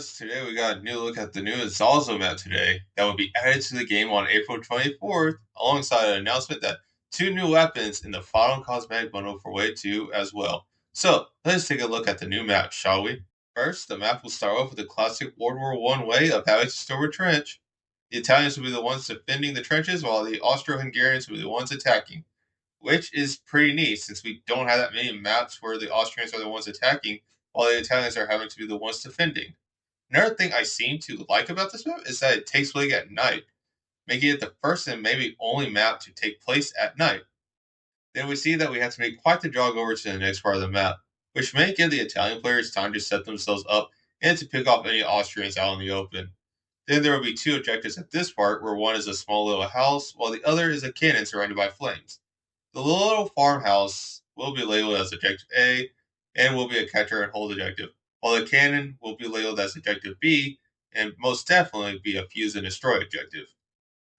guys, today we got a new look at the new Isonzo map today that will be added to the game on April 24th, alongside an announcement that two new weapons in the final cosmetic bundle for Wave 2 as well. So, let's take a look at the new map, shall we? First, the map will start off with the classic World War I way of having to store a trench. The Italians will be the ones defending the trenches, while the Austro-Hungarians will be the ones attacking, which is pretty neat since we don't have that many maps where the Austrians are the ones attacking while the Italians are having to be the ones defending. Another thing I seem to like about this map is that it takes place at night, making it the first and maybe only map to take place at night. Then we see that we have to make quite the jog over to the next part of the map, which may give the Italian players time to set themselves up and to pick off any Austrians out in the open. Then there will be two objectives at this part, where one is a small little house, while the other is a cannon surrounded by flames. The little farmhouse will be labeled as Objective A and will be a catcher and hold objective, while the cannon will be labeled as Objective B and most definitely be a fuse and destroy objective.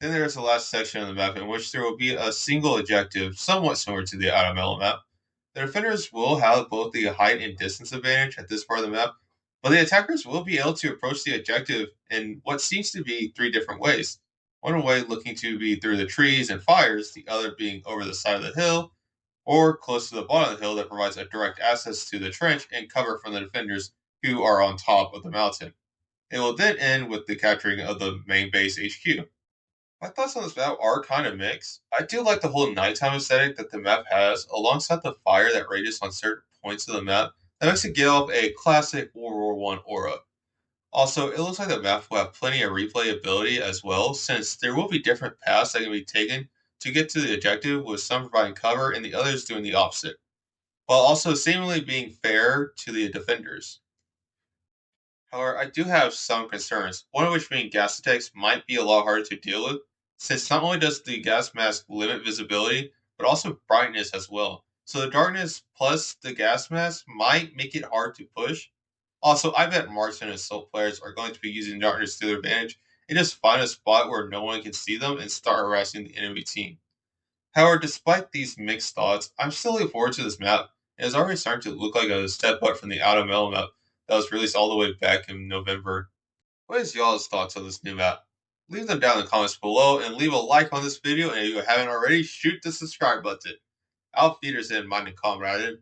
Then there is the last section of the map in which there will be a single objective somewhat similar to the Automata map. The defenders will have both the height and distance advantage at this part of the map, but the attackers will be able to approach the objective in what seems to be three different ways. One way looking to be through the trees and fires, the other being over the side of the hill, or close to the bottom of the hill that provides a direct access to the trench and cover from the defenders who are on top of the mountain. It will then end with the capturing of the main base HQ. My thoughts on this map are kind of mixed. I do like the whole nighttime aesthetic that the map has, alongside the fire that rages on certain points of the map that makes it give off a classic World War I aura. Also, it looks like the map will have plenty of replayability as well, since there will be different paths that can be taken to get to the objective, with some providing cover and the others doing the opposite, while also seemingly being fair to the defenders. However, I do have some concerns, one of which being gas attacks might be a lot harder to deal with, since not only does the gas mask limit visibility, but also brightness as well. So the darkness plus the gas mask might make it hard to push. Also, I bet Mochin and Assault players are going to be using darkness to their advantage and just find a spot where no one can see them and start harassing the enemy team. However, despite these mixed thoughts, I'm still looking forward to this map. It is already starting to look like a step up from the Automata map that was released all the way back in November. What is y'all's thoughts on this new map? Leave them down in the comments below and leave a like on this video, and if you haven't already, shoot the subscribe button. Auf Wiedersehen, meine Kameraden.